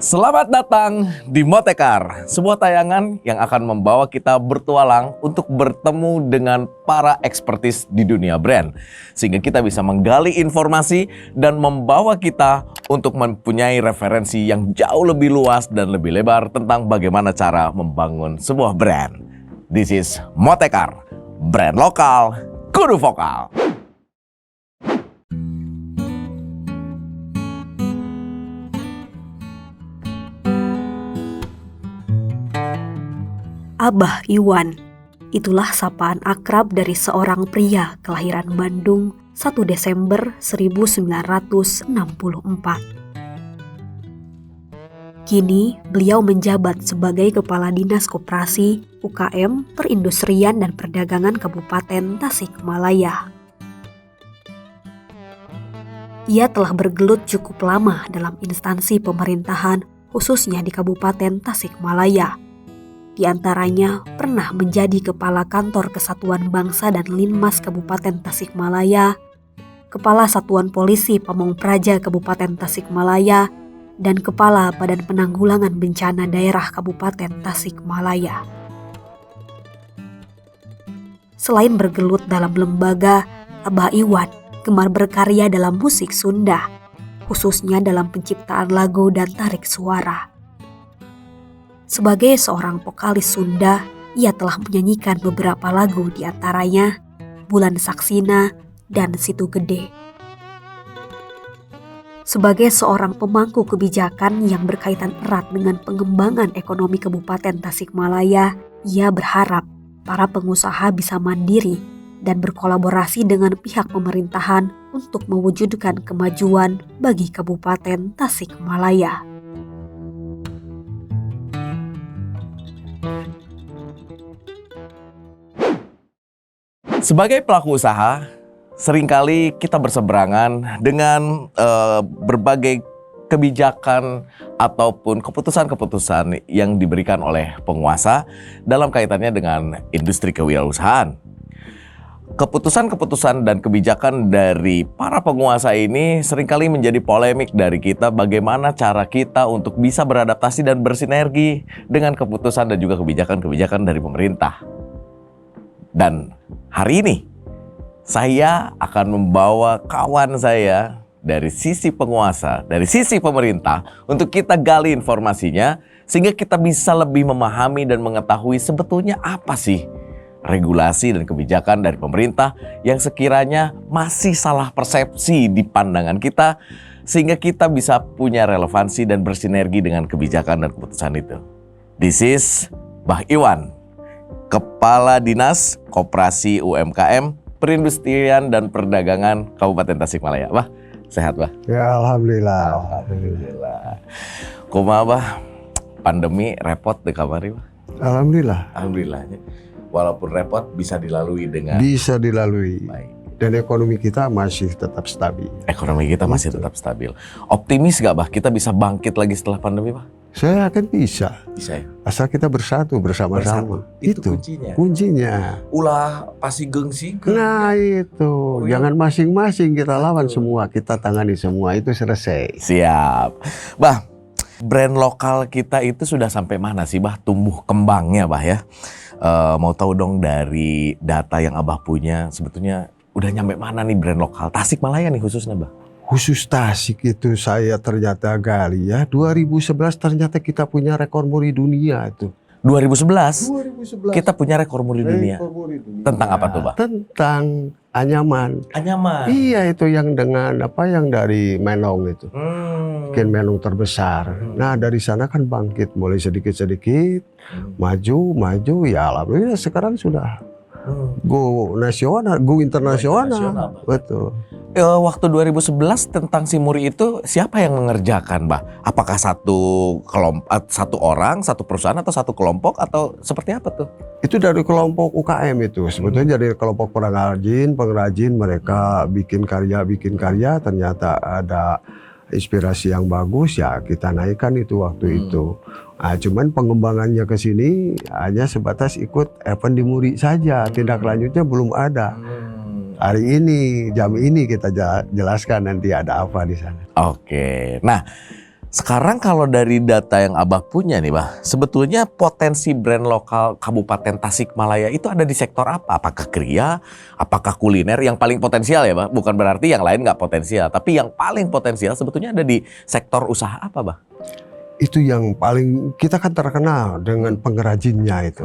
Selamat datang di Motekar, sebuah tayangan yang akan membawa kita bertualang untuk bertemu dengan para ekspertis di dunia brand. Sehingga kita bisa menggali informasi dan membawa kita untuk mempunyai referensi yang jauh lebih luas dan lebih lebar tentang bagaimana cara membangun sebuah brand. This is Motekar, brand lokal, kudu vokal. Abah Iwan, itulah sapaan akrab dari seorang pria kelahiran Bandung 1 Desember 1964. Kini beliau menjabat sebagai Kepala Dinas Koperasi, UKM, Perindustrian dan Perdagangan Kabupaten Tasikmalaya. Ia telah bergelut cukup lama dalam instansi pemerintahan, khususnya di Kabupaten Tasikmalaya. Di antaranya pernah menjadi Kepala Kantor Kesatuan Bangsa dan Linmas Kabupaten Tasikmalaya, Kepala Satuan Polisi Pamong Praja Kabupaten Tasikmalaya, dan Kepala Badan Penanggulangan Bencana Daerah Kabupaten Tasikmalaya. Selain bergelut dalam lembaga, Abah Iwan gemar berkarya dalam musik Sunda, khususnya dalam penciptaan lagu dan tarik suara. Sebagai seorang vokalis Sunda, ia telah menyanyikan beberapa lagu, di antaranya Bulan Saksina dan Situ Gede. Sebagai seorang pemangku kebijakan yang berkaitan erat dengan pengembangan ekonomi Kabupaten Tasikmalaya, ia berharap para pengusaha bisa mandiri dan berkolaborasi dengan pihak pemerintahan untuk mewujudkan kemajuan bagi Kabupaten Tasikmalaya. Sebagai pelaku usaha, seringkali kita berseberangan dengan berbagai kebijakan ataupun keputusan-keputusan yang diberikan oleh penguasa dalam kaitannya dengan industri kewirausahaan. Keputusan-keputusan dan kebijakan dari para penguasa ini seringkali menjadi polemik dari kita, bagaimana cara kita untuk bisa beradaptasi dan bersinergi dengan keputusan dan juga kebijakan-kebijakan dari pemerintah. Dan hari ini saya akan membawa kawan saya dari sisi penguasa, dari sisi pemerintah untuk kita gali informasinya sehingga kita bisa lebih memahami dan mengetahui sebetulnya apa sih regulasi dan kebijakan dari pemerintah yang sekiranya masih salah persepsi di pandangan kita sehingga kita bisa punya relevansi dan bersinergi dengan kebijakan dan keputusan itu. This is Bah Iwan, Kepala Dinas Koperasi UMKM, Perindustrian dan Perdagangan Kabupaten Tasikmalaya. Bah, sehat bah? Ya alhamdulillah. Alhamdulillah. Kumaha bah? Pandemi repot deh kamari bah? Alhamdulillah. Alhamdulillah. Walaupun repot bisa dilalui dengan bisa dilalui. baik. Dan ekonomi kita masih tetap stabil. Ekonomi kita masih tetap stabil. Optimis gak bah kita bisa bangkit lagi setelah pandemi bah? Saya akan bisa. Bisa ya? Asal kita bersatu bersama-sama. Itu kuncinya. Kuncinya. Ulah pasti gengsi. Nah itu. Oh, iya. Jangan masing-masing kita lawan semua. Kita tangani semua. Itu selesai. Siap. Bah, brand lokal kita itu sudah sampai mana sih bah tumbuh kembangnya bah ya? Mau tahu dong dari data yang Abah punya sebetulnya udah nyampe mana nih brand lokal Tasikmalaya nih khususnya bah? Khusus Tasik itu saya ternyata gali ya. 2011 ternyata kita punya rekor muri dunia itu. 2011 kita punya rekor muri dunia. Tentang apa tuh bah? Tentang anyaman. Anyaman. Iya itu yang dengan apa yang dari Menong itu. Mungkin Menong terbesar. Nah dari sana kan bangkit mulai sedikit-sedikit. Maju ya alhamdulillah sekarang sudah Go nasional, go internasional. Pak. Betul. Waktu 2011 tentang si Muri itu siapa yang mengerjakan, Bah? Apakah satu orang, satu perusahaan atau satu kelompok atau seperti apa tuh? Itu dari kelompok UKM itu. Sebetulnya dari kelompok pengrajin mereka bikin karya, ternyata ada inspirasi yang bagus ya kita naikkan itu waktu itu. Nah, cuman pengembangannya ke sini hanya sebatas ikut event di Muri saja, tindak lanjutnya belum ada. Hari ini, jam ini kita jelaskan nanti ada apa di sana. Oke, nah sekarang kalau dari data yang Abah punya nih, Bah, sebetulnya potensi brand lokal Kabupaten Tasikmalaya itu ada di sektor apa? Apakah kriya, apakah kuliner yang paling potensial ya, Bah? Bukan berarti yang lain nggak potensial, tapi yang paling potensial sebetulnya ada di sektor usaha apa, Bah? Itu yang paling, kita kan terkenal dengan pengrajinnya itu.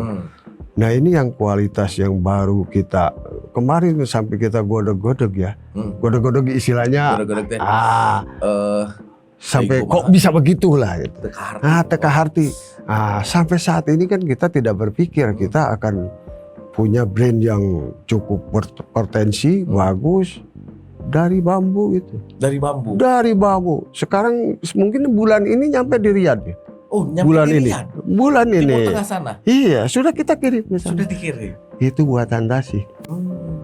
Nah ini yang kualitas yang baru kita, kemarin sampai kita godok-godok ya. Godok-godok istilahnya, sampai kok bisa begitulah gitu. Teka hati. Sampai saat ini kan kita tidak berpikir kita akan punya brand yang cukup berpotensi, bagus. Dari bambu itu. Dari bambu? Dari bambu. Sekarang mungkin bulan ini nyampe di Riyadh ya. Oh, nyampe bulan di ini. Riyadh? Bulan ini. Timur Tengah sana? Iya, sudah kita kirim. Sudah dikirim? Itu buatan Tasik.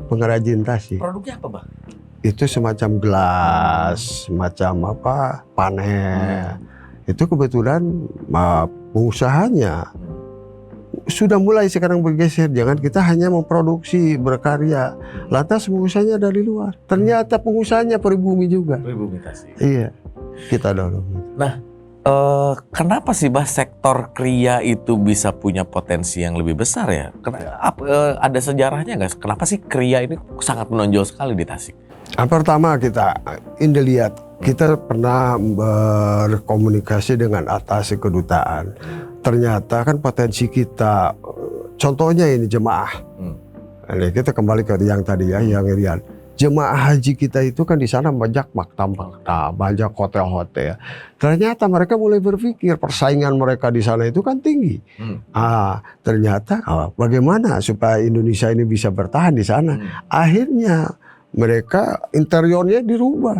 Pengrajin Tasik. Produknya apa, Bang? Itu semacam gelas, semacam apa, panel. Itu kebetulan pengusahanya sudah mulai sekarang bergeser. Jangan kita hanya memproduksi berkarya, lantas pengusahanya dari luar. Ternyata pengusahanya pribumi juga. Pribumi Tasik. Iya, kita dorong. Nah, kenapa sih, Bah, sektor kriya itu bisa punya potensi yang lebih besar ya? Ada sejarahnya nggak? Kenapa sih kriya ini sangat menonjol sekali di Tasik? Pertama kita pernah berkomunikasi dengan atas kedutaan. Ternyata kan potensi kita, contohnya ini jemaah. Ini kita kembali ke yang tadi ya, yang Rian. Jemaah haji kita itu kan di sana banyak maktab, banyak hotel-hotel. Ternyata mereka mulai berpikir persaingan mereka di sana itu kan tinggi. Ternyata bagaimana supaya Indonesia ini bisa bertahan di sana? Akhirnya mereka interiornya dirubah.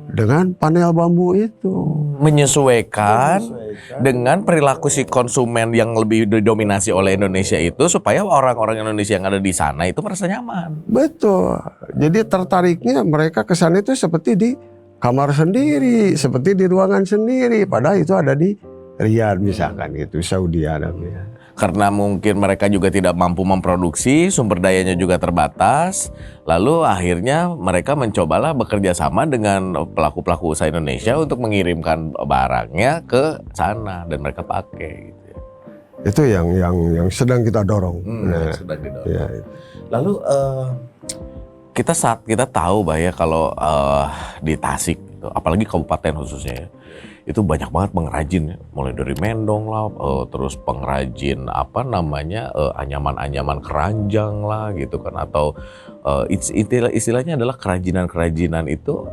Dengan panel bambu itu. Menyesuaikan dengan perilaku si konsumen yang lebih didominasi oleh Indonesia itu, supaya orang-orang Indonesia yang ada di sana itu merasa nyaman. Betul. Jadi tertariknya mereka ke sana itu seperti di kamar sendiri, seperti di ruangan sendiri. Padahal itu ada di Riyadh misalkan gitu, Saudi Arabia. Karena mungkin mereka juga tidak mampu memproduksi, sumber dayanya juga terbatas. Lalu akhirnya mereka mencobalah bekerja sama dengan pelaku-pelaku usaha Indonesia untuk mengirimkan barangnya ke sana dan mereka pakai. Gitu. Itu yang sedang kita dorong. Sedang didorong. Ya. Lalu kita tahu, Bah, ya, kalau di Tasik, gitu, apalagi kabupaten khususnya ya, itu banyak banget pengrajin, mulai dari mendong lah, terus pengrajin anyaman-anyaman keranjang lah gitu kan, atau istilahnya adalah kerajinan itu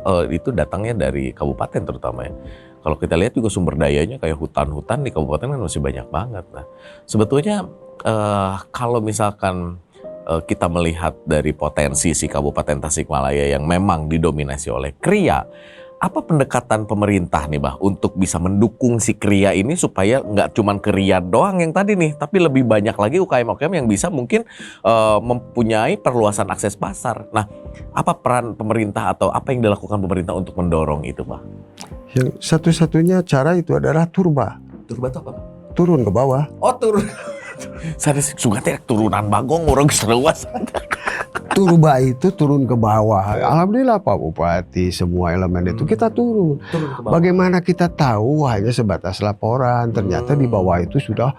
datangnya dari kabupaten terutama ya. Kalau kita lihat juga sumber dayanya kayak hutan-hutan di kabupaten kan masih banyak banget. Nah, sebetulnya kalau misalkan kita melihat dari potensi si Kabupaten Tasikmalaya yang memang didominasi oleh kriya, apa pendekatan pemerintah nih, Bah, untuk bisa mendukung si kriya ini supaya nggak cuma kriya doang yang tadi nih, tapi lebih banyak lagi UKM-UKM yang bisa mungkin mempunyai perluasan akses pasar. Nah, apa peran pemerintah atau apa yang dilakukan pemerintah untuk mendorong itu, Bah? Yang satu-satunya cara itu adalah turba. Turba itu apa? Turun ke bawah. Oh, turun. Saya suka turunan bagong orang seruas. Turba itu turun ke bawah. Alhamdulillah Pak Bupati, semua elemen itu kita turun. Bagaimana kita tahu hanya sebatas laporan, ternyata di bawah itu sudah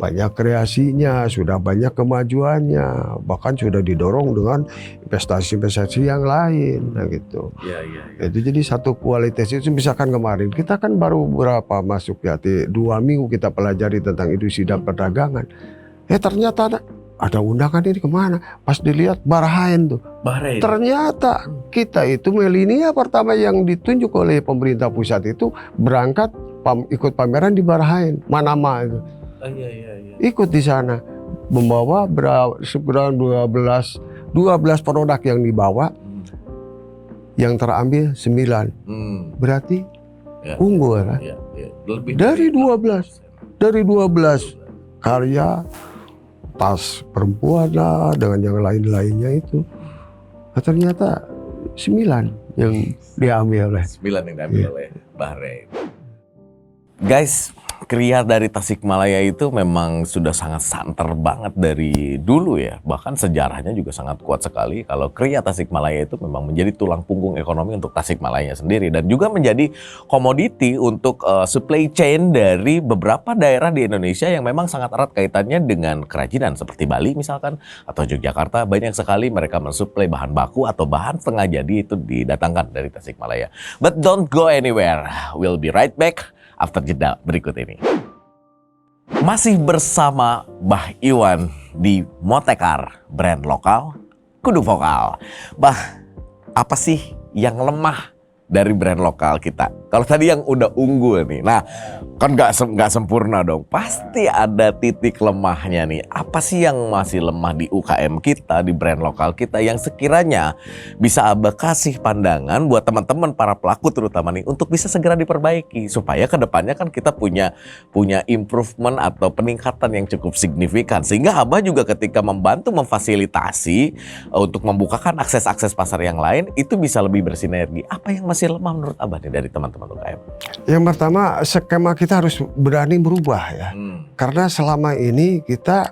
banyak kreasinya, sudah banyak kemajuannya, bahkan sudah didorong dengan investasi-investasi yang lain, nah gitu. Itu jadi satu kualitas itu. Misalkan kemarin kita kan baru berapa masuk ya, 2 minggu kita pelajari tentang industri dan perdagangan. Ternyata ada undangan ini kemana? Pas dilihat Bahrain tuh. Bahrain. Ternyata kita itu milenial pertama yang ditunjuk oleh pemerintah pusat itu berangkat ikut pameran di Bahrain, Manama itu. Ikut di sana. membawa sekurang 12 produk yang dibawa, yang terambil 9. Berarti Ya. unggul kan? Ya, ya. Lebih Dari 12 karya, tas perempuan lah dengan yang lain-lainnya itu. Nah, ternyata 9 yang diambil oleh 9 yang diambil oleh Bahrain. Guys, kria dari Tasikmalaya itu memang sudah sangat santer banget dari dulu ya. Bahkan sejarahnya juga sangat kuat sekali kalau kria Tasikmalaya itu memang menjadi tulang punggung ekonomi untuk Tasikmalaya sendiri. Dan juga menjadi komoditi untuk supply chain dari beberapa daerah di Indonesia yang memang sangat erat kaitannya dengan kerajinan. Seperti Bali misalkan, atau Yogyakarta. Banyak sekali mereka mensuplai bahan baku atau bahan setengah jadi itu didatangkan dari Tasikmalaya. But don't go anywhere. We'll be right back after jeda berikut ini. Masih bersama Bah Iwan di Motekar, brand lokal, kudu vokal. Bah, apa sih yang lemah dari brand lokal kita? Kalau tadi yang udah unggul nih, nah kan nggak sempurna dong. Pasti ada titik lemahnya nih. Apa sih yang masih lemah di UKM kita, di brand lokal kita yang sekiranya bisa Abah kasih pandangan buat teman-teman para pelaku terutama nih untuk bisa segera diperbaiki supaya kedepannya kan kita punya improvement atau peningkatan yang cukup signifikan sehingga Abah juga ketika membantu memfasilitasi untuk membukakan akses-akses pasar yang lain itu bisa lebih bersinergi. Apa yang masih lemah menurut Abah nih dari teman-teman UKM? Yang pertama, skema kita harus berani berubah ya. Karena selama ini kita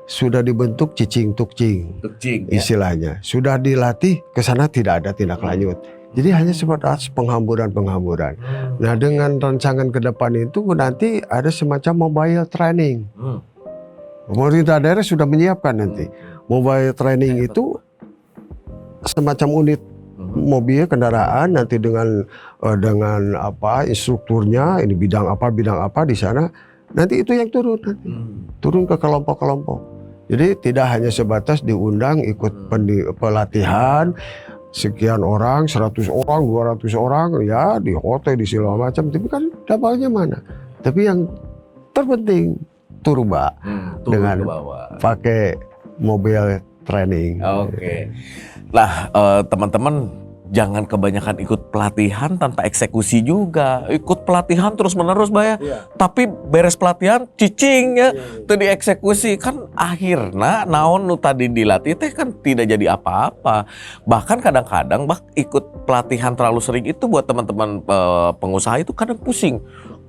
sudah dibentuk cicing-tukcing istilahnya. Sudah dilatih ke sana tidak ada tindak lanjut. Jadi hanya sebatas penghamburan. Nah, dengan rancangan ke depan itu nanti ada semacam mobile training. Pemerintah daerah sudah menyiapkan nanti. Mobile training itu semacam unit mobil kendaraan nanti dengan apa instrukturnya ini bidang apa di sana nanti itu yang turun ke kelompok-kelompok. Jadi tidak hanya sebatas diundang ikut pelatihan sekian orang, 100 orang, 200 orang ya di hotel di segala macam, tapi kan dampaknya mana? Tapi yang terpenting turun dengan pakai mobil training. Oke. Nah, teman-teman jangan kebanyakan ikut pelatihan tanpa eksekusi juga. Ikut pelatihan terus-menerus Bah ya. Tapi beres pelatihan cicing ya. Itu dieksekusi kan akhirnya naon nu tadi dilatih teh kan tidak jadi apa-apa. Bahkan kadang-kadang ikut pelatihan terlalu sering itu buat teman-teman pengusaha itu kadang pusing.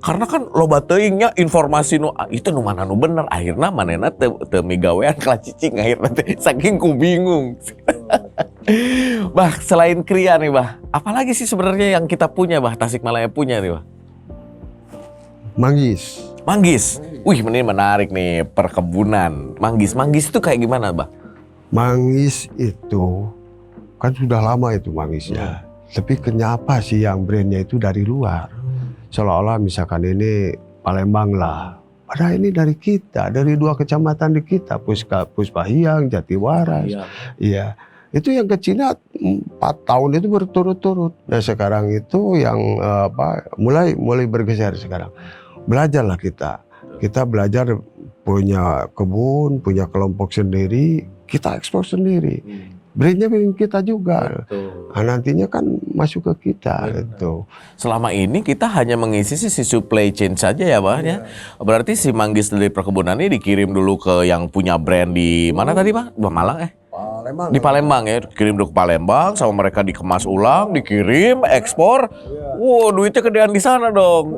Karena kan loba teuingnya informasi itu nu mana nu bener akhirnya manehna teu migawean kala cicing akhirnya saking ku bingung. Bah, selain kria nih Bah, apalagi sih sebenarnya yang kita punya Bah, Tasikmalaya punya nih Bah? Manggis. Wih, ini menarik nih, perkebunan. Manggis itu kayak gimana Bah? Manggis itu kan sudah lama itu manggisnya. Tapi kenapa sih yang brandnya itu dari luar? Seolah-olah misalkan ini Palembang lah. Padahal ini dari kita, dari 2 kecamatan di kita, Puspahyang, Jatiwaras. Iya. Itu yang ke Cina 4 tahun itu berturut-turut. Nah sekarang itu yang mulai bergeser sekarang. Belajarlah kita. Kita belajar punya kebun, punya kelompok sendiri, kita ekspor sendiri. Brandnya kita juga. Nah, nantinya kan masuk ke kita. Gitu. Selama ini kita hanya mengisi si supply chain saja ya Bah ya. Berarti si manggis dari perkebunan ini dikirim dulu ke yang punya brand di mana tadi Bah? Malang Di Palembang ya, dikirim dulu ke Palembang sama mereka dikemas ulang, dikirim, ekspor. Wow, duitnya gedean di sana dong.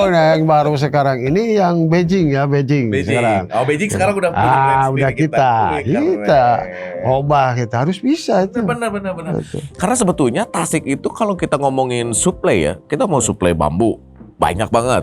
Nah yang baru sekarang ini yang Beijing sekarang. Oh, Beijing sekarang udah punya brand udah kita kita harus bisa itu. Benar. Karena sebetulnya Tasik itu kalau kita ngomongin supply ya, kita mau supply bambu banyak banget.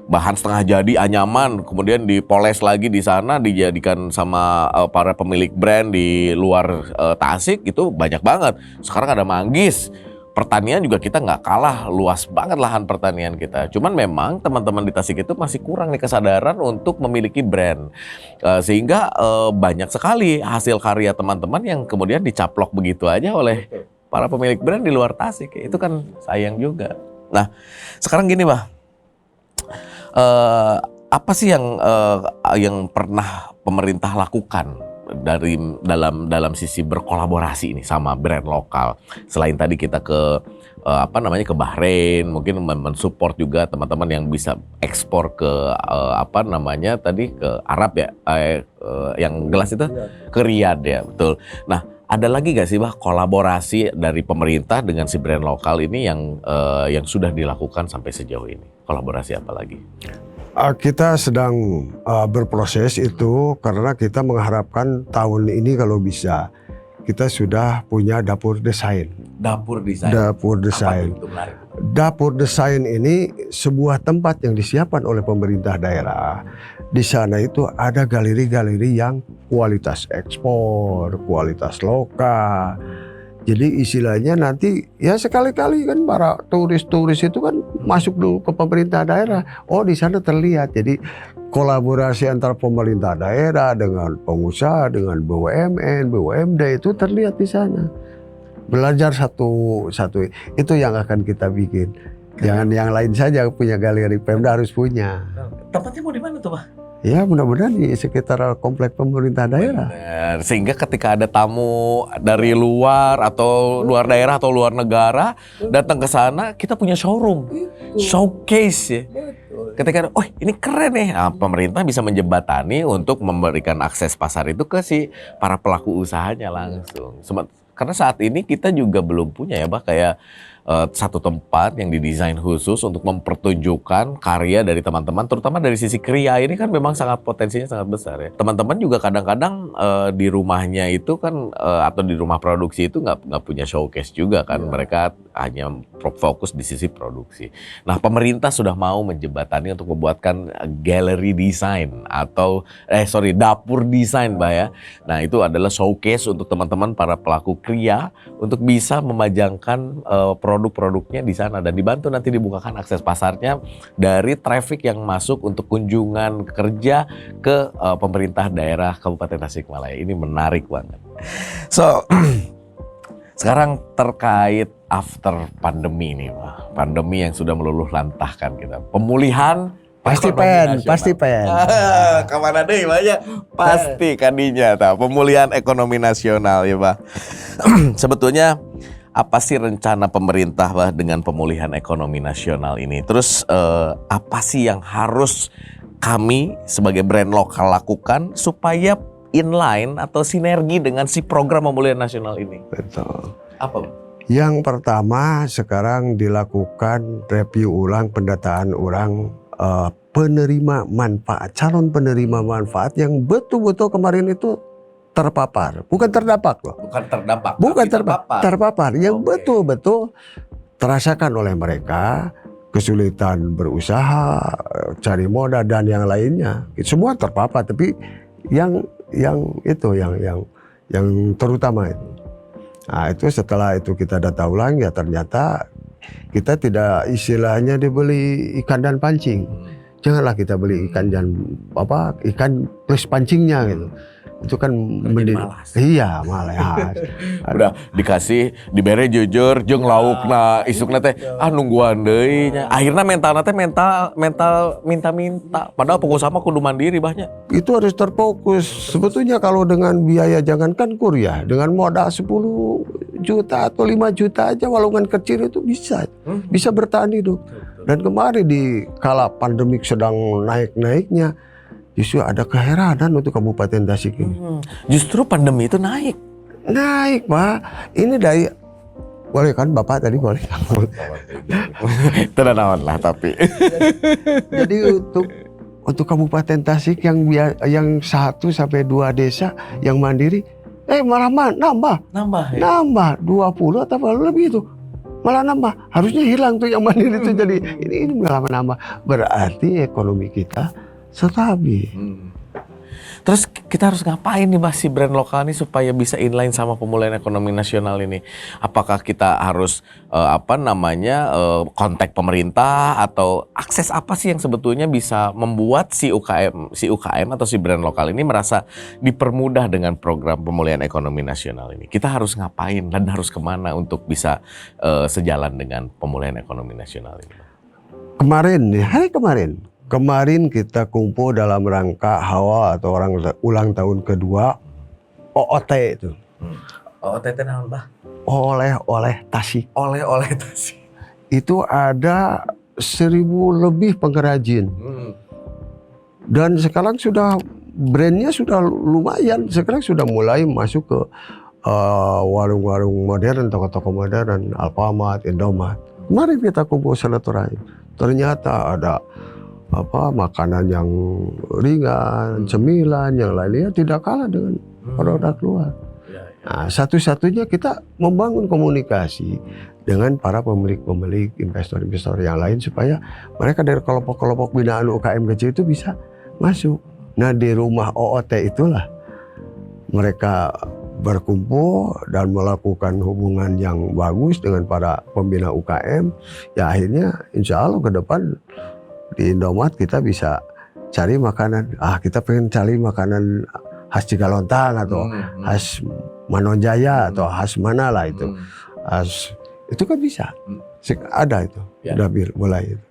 Bahan setengah jadi anyaman, kemudian dipoles lagi di sana, dijadikan sama para pemilik brand di luar Tasik itu banyak banget. Sekarang ada manggis. Pertanian juga kita nggak kalah, luas banget lahan pertanian kita. Cuman memang teman-teman di Tasik itu masih kurang nih kesadaran untuk memiliki brand. Sehingga banyak sekali hasil karya teman-teman yang kemudian dicaplok begitu aja oleh para pemilik brand di luar Tasik. Itu kan sayang juga. Nah, sekarang gini Bah. Apa sih yang pernah pemerintah lakukan dalam sisi berkolaborasi ini sama brand lokal? Selain tadi kita ke ke Bahrain, mungkin mensupport juga teman-teman yang bisa ekspor ke ke Arab ya, yang gelas itu ke Riyadh ya, betul. Nah, ada lagi gak sih kolaborasi dari pemerintah dengan si brand lokal ini yang sudah dilakukan sampai sejauh ini? Kolaborasi apa lagi? Kita sedang berproses itu karena kita mengharapkan tahun ini kalau bisa kita sudah punya dapur desain. Dapur desain. Dapur desain. Dapur desain ini sebuah tempat yang disiapkan oleh pemerintah daerah. Di sana itu ada galeri-galeri yang kualitas ekspor, kualitas lokal. Jadi istilahnya nanti ya sekali-kali kan para turis-turis itu kan masuk dulu ke pemerintah daerah. Oh, di sana terlihat. Jadi kolaborasi antara pemerintah daerah dengan pengusaha, dengan BUMN, BUMD itu terlihat di sana. Belajar satu itu yang akan kita bikin. Jangan yang lain saja punya galeri, Pemda harus punya. Tempatnya mau di mana tuh, Pak? Ya mudah-mudahan di sekitar komplek pemerintah daerah. Benar. Sehingga ketika ada tamu dari luar atau luar daerah atau luar negara datang ke sana, kita punya showroom, showcase ya. Ketika oh ini keren nih, nah, pemerintah bisa menjembatani untuk memberikan akses pasar itu ke si para pelaku usahanya langsung. Karena saat ini kita juga belum punya ya, kayak satu tempat yang didesain khusus untuk mempertunjukkan karya dari teman-teman, terutama dari sisi kriya ini kan memang sangat potensinya sangat besar ya. Teman-teman juga kadang-kadang di rumahnya itu kan atau di rumah produksi itu nggak punya showcase juga kan, mereka hanya fokus di sisi produksi. Nah, pemerintah sudah mau menjembatani untuk membuatkan gallery design atau dapur desain, Mbak ya. Nah, itu adalah showcase untuk teman-teman para pelaku kriya untuk bisa memajangkan produk-produknya di sana dan dibantu nanti dibukakan akses pasarnya dari traffic yang masuk untuk kunjungan kerja ke pemerintah daerah Kabupaten Tasikmalaya. Ini menarik banget. So, sekarang terkait after pandemi ini, Pak. Pandemi yang sudah meluluh lantahkan kita. Pemulihan Pasti pen. Kemana deh banyak? Pasti kadinya. Pemulihan ekonomi nasional ya, Pak. Sebetulnya apa sih rencana pemerintah, Pak, dengan pemulihan ekonomi nasional ini? Terus apa sih yang harus kami sebagai brand lokal lakukan supaya inline atau sinergi dengan si program pemulihan nasional ini? Betul. Apa? Yang pertama sekarang dilakukan review ulang pendataan ulang penerima manfaat, calon penerima manfaat yang betul-betul kemarin itu terpapar, bukan terdampak loh. Bukan terpapar, yang betul-betul terasakan oleh mereka kesulitan berusaha, cari modal dan yang lainnya. Semua terpapar, tapi yang terutama itu. Nah, itu setelah itu kita data ulang ya ternyata kita tidak istilahnya dibeli ikan dan pancing. Janganlah kita beli ikan plus pancingnya gitu. Itu kan malas. Iya, malas. Udah dikasih dibere jujur jeung laukna isukna teh nungguan deui nya. Akhirna mentalna teh mental minta-minta. Padahal pengusaha mah kudu mandiri banyak. Itu harus terfokus. Sebetulnya kalau dengan biaya jangankan kuliah, dengan modal 10 juta atau 5 juta aja walaupun kecil itu bisa bertahan hidup. Dan kemarin di kala pandemik sedang naik-naiknya, justru ada keheranan untuk Kabupaten Tasik ini. Justru pandemi itu naik. Naik, Pak. Ini dari boleh kan Bapak tadi boleh. Tidak naon lah tapi. Jadi untuk Kabupaten Tasik yang 1 sampai 2 desa yang mandiri, malah nambah 20 atau lebih itu. Malah nambah. Harusnya hilang tuh yang mandiri itu jadi ini malah menambah. Berarti ekonomi kita stabil. Terus kita harus ngapain nih Mas si brand lokal ini supaya bisa inline sama pemulihan ekonomi nasional ini? Apakah kita harus kontak pemerintah atau akses apa sih yang sebetulnya bisa membuat si UKM atau si brand lokal ini merasa dipermudah dengan program pemulihan ekonomi nasional ini? Kita harus ngapain dan harus kemana untuk bisa sejalan dengan pemulihan ekonomi nasional ini? Hari kemarin Kemarin kita kumpul dalam rangka hawa atau ulang tahun kedua OOT itu. OOT naon, Bah? Oleh Tasik. Oleh Tasik. Itu ada 1.000 lebih pengrajin. Dan sekarang sudah brandnya sudah lumayan. Sekarang sudah mulai masuk ke warung-warung modern, toko-toko modern, Alfamart, Indomaret. Kemarin kita kumpul silaturahim. Ternyata ada makanan yang ringan, cemilan, yang lainnya tidak kalah dengan produk luar. Nah, satu-satunya kita membangun komunikasi dengan para pemilik-pemilik, investor-investor yang lain supaya mereka dari kelompok-kelompok binaan UKM kecil itu bisa masuk. Nah, di rumah OOT itulah mereka berkumpul dan melakukan hubungan yang bagus dengan para pembina UKM. Ya akhirnya insya Allah ke depan di Indomaret kita bisa cari makanan. Kita pengen cari makanan khas Cigalontang atau khas Manonjaya atau khas mana lah itu. Itu kan bisa. Ada itu. Udah mulai itu.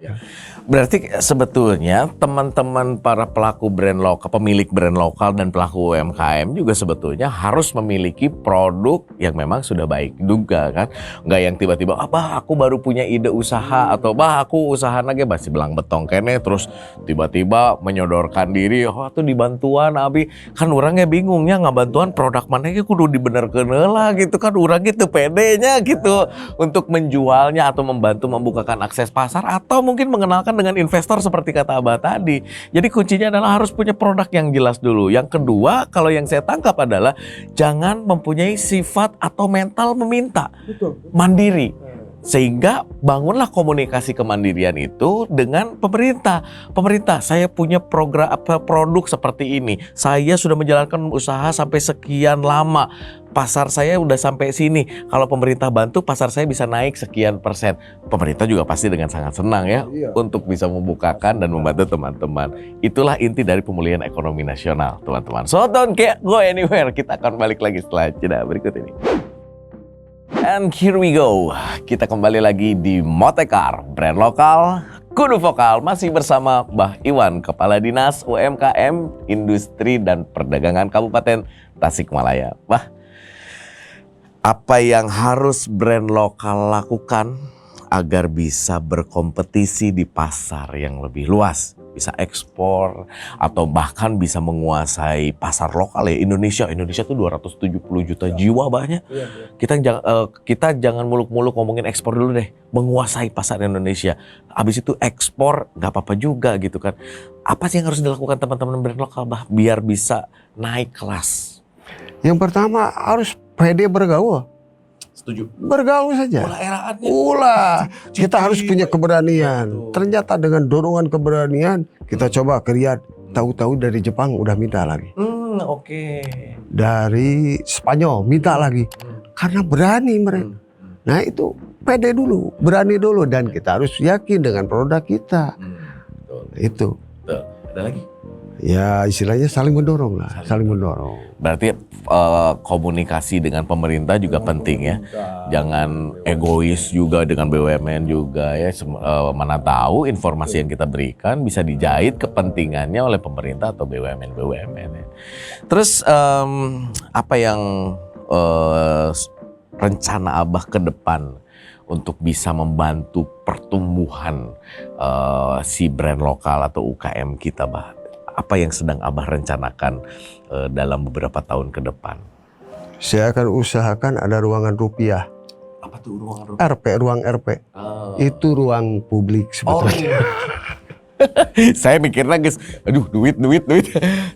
Berarti sebetulnya teman-teman para pelaku brand lokal, pemilik brand lokal dan pelaku UMKM juga sebetulnya harus memiliki produk yang memang sudah baik juga kan. Nggak yang tiba-tiba, aku baru punya ide usaha atau aku usaha lagi masih belang betong kene terus tiba-tiba menyodorkan diri, tuh dibantuan abi. Kan orangnya bingungnya nggak bantuan produk mana kudu dibenerkeun heula gitu kan, orang gitu pedenya gitu untuk menjualnya atau membantu membukakan akses pasar atau mungkin mengenalkan dengan investor seperti kata Abah tadi. Jadi kuncinya adalah harus punya produk yang jelas dulu. Yang kedua, kalau yang saya tangkap adalah jangan mempunyai sifat atau mental meminta. Mandiri. Sehingga bangunlah komunikasi kemandirian itu dengan pemerintah. Pemerintah, saya punya program produk seperti ini. Saya sudah menjalankan usaha sampai sekian lama. Pasar saya udah sampai sini. Kalau pemerintah bantu, pasar saya bisa naik sekian %. Pemerintah juga pasti dengan sangat senang ya untuk bisa membukakan dan membantu teman-teman. Itulah inti dari pemulihan ekonomi nasional, teman-teman. So don't go anywhere. Kita akan balik lagi setelah jeda berikut ini. And here we go. Kita kembali lagi di Motekar, brand lokal, kudu vokal. Masih bersama Bah Iwan, Kepala Dinas UMKM, Industri dan Perdagangan Kabupaten Tasikmalaya. Apa yang harus brand lokal lakukan agar bisa berkompetisi di pasar yang lebih luas? Bisa ekspor atau bahkan bisa menguasai pasar lokal ya Indonesia. Indonesia tuh 270 juta jiwa banyak. Kita jangan muluk-muluk ngomongin ekspor dulu deh. Menguasai pasar Indonesia. Habis itu ekspor nggak apa-apa juga gitu kan. Apa sih yang harus dilakukan teman-teman brand lokal biar bisa naik kelas? Yang pertama harus pede bergaul. Setuju. Bergaul saja. Kita harus punya keberanian. Ternyata dengan dorongan keberanian kita coba lihat. Tahu-tahu dari Jepang udah minta lagi. Dari Spanyol minta lagi. Karena berani mereka. Nah itu pede dulu, berani dulu dan kita harus yakin dengan produk kita. Itu. Ada lagi? Ya istilahnya saling mendorong lah, saling mendorong. Berarti komunikasi dengan pemerintah juga penting ya. Jangan egois juga dengan BUMN juga ya. Mana tahu informasi yang kita berikan bisa dijahit kepentingannya oleh pemerintah atau BUMN ya. Terus apa yang rencana Abah ke depan untuk bisa membantu pertumbuhan si brand lokal atau UKM kita, Bah? Apa yang sedang Abah rencanakan dalam beberapa tahun ke depan? Saya akan usahakan ada ruangan rupiah. Apa tuh ruangan rupiah? Ruang RP. Itu ruang publik sebetulnya. Saya mikirnya guys, aduh duit.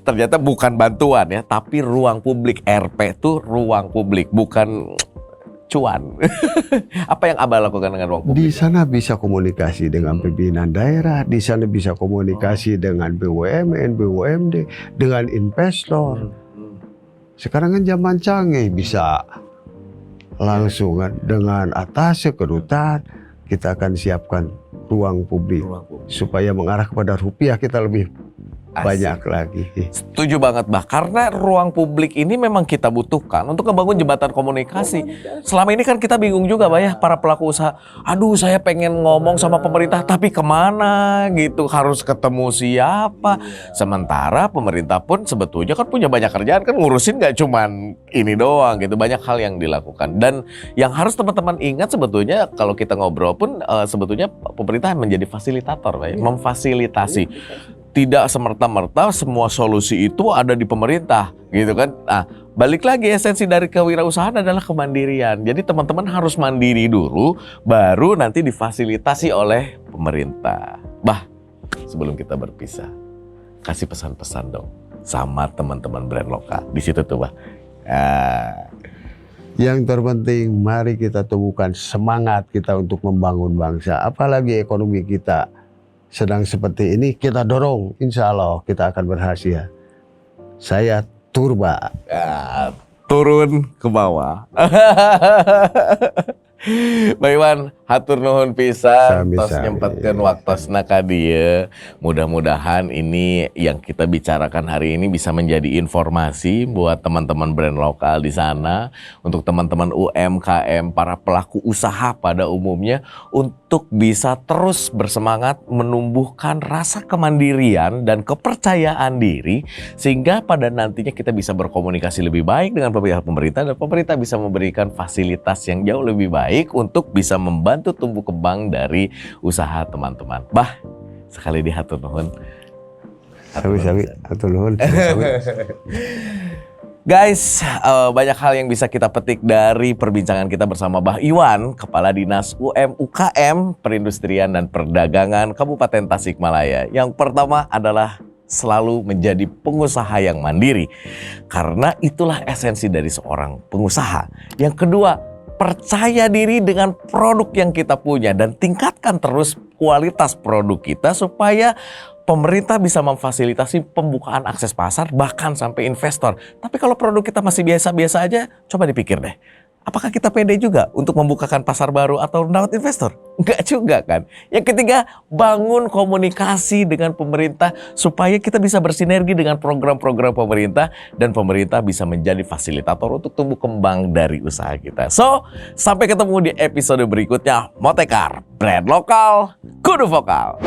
Ternyata bukan bantuan ya, tapi ruang publik. RP itu ruang publik, bukan cuan. Apa yang Abah lakukan dengan ruang publik? Di sana bisa komunikasi dengan pimpinan daerah, di sana bisa komunikasi dengan BUMN, BUMD, dengan investor. Sekarang kan zaman canggih, bisa langsung kan dengan atas kedutaan kita akan siapkan ruang publik supaya mengarah kepada rupiah kita lebih banyak lagi. Setuju banget, Bah. Karena ruang publik ini memang kita butuhkan untuk membangun jembatan komunikasi. Selama ini kan kita bingung juga, Bah, ya, para pelaku usaha. Aduh, saya pengen ngomong sama pemerintah, tapi kemana gitu? Harus ketemu siapa? Sementara pemerintah pun sebetulnya kan punya banyak kerjaan, kan ngurusin nggak cuman ini doang gitu. Banyak hal yang dilakukan. Dan yang harus teman-teman ingat sebetulnya kalau kita ngobrol pun sebetulnya pemerintah menjadi fasilitator, Bah, ya, memfasilitasi. Tidak semerta-merta semua solusi itu ada di pemerintah, gitu kan? Nah, balik lagi esensi dari kewirausahaan adalah kemandirian. Jadi teman-teman harus mandiri dulu, baru nanti difasilitasi oleh pemerintah. Bah, sebelum kita berpisah, kasih pesan-pesan dong sama teman-teman brand lokal di situ tuh, Bah. Yang terpenting, mari kita temukan semangat kita untuk membangun bangsa. Apalagi ekonomi kita sedang seperti ini, kita dorong, insya Allah kita akan berhasil. Saya Turba. Turun ke bawah. Pak Iwan, hatur nuhun pisan tos nyempatkeun waktosna ka dieu. Mudah-mudahan ini yang kita bicarakan hari ini bisa menjadi informasi buat teman-teman brand lokal di sana, untuk teman-teman UMKM, para pelaku usaha pada umumnya, untuk bisa terus bersemangat menumbuhkan rasa kemandirian dan kepercayaan diri, sehingga pada nantinya kita bisa berkomunikasi lebih baik dengan pihak pemerintah, dan pemerintah bisa memberikan fasilitas yang jauh lebih baik untuk bisa membantu tumbuh kembang dari usaha teman-teman. Bah, sekali di hatur nuhun. Sawi-sawi, hatur nuhun. Guys, banyak hal yang bisa kita petik dari perbincangan kita bersama Bah Iwan, Kepala Dinas UMKM, Perindustrian dan Perdagangan Kabupaten Tasikmalaya. Yang pertama adalah selalu menjadi pengusaha yang mandiri, karena itulah esensi dari seorang pengusaha. Yang kedua, percaya diri dengan produk yang kita punya dan tingkatkan terus kualitas produk kita supaya pemerintah bisa memfasilitasi pembukaan akses pasar bahkan sampai investor. Tapi kalau produk kita masih biasa-biasa aja, coba dipikir deh. Apakah kita pede juga untuk membukakan pasar baru atau mendapat investor? Enggak juga kan. Yang ketiga, bangun komunikasi dengan pemerintah supaya kita bisa bersinergi dengan program-program pemerintah dan pemerintah bisa menjadi fasilitator untuk tumbuh kembang dari usaha kita. So, sampai ketemu di episode berikutnya. Motekar, brand lokal, kudu vokal.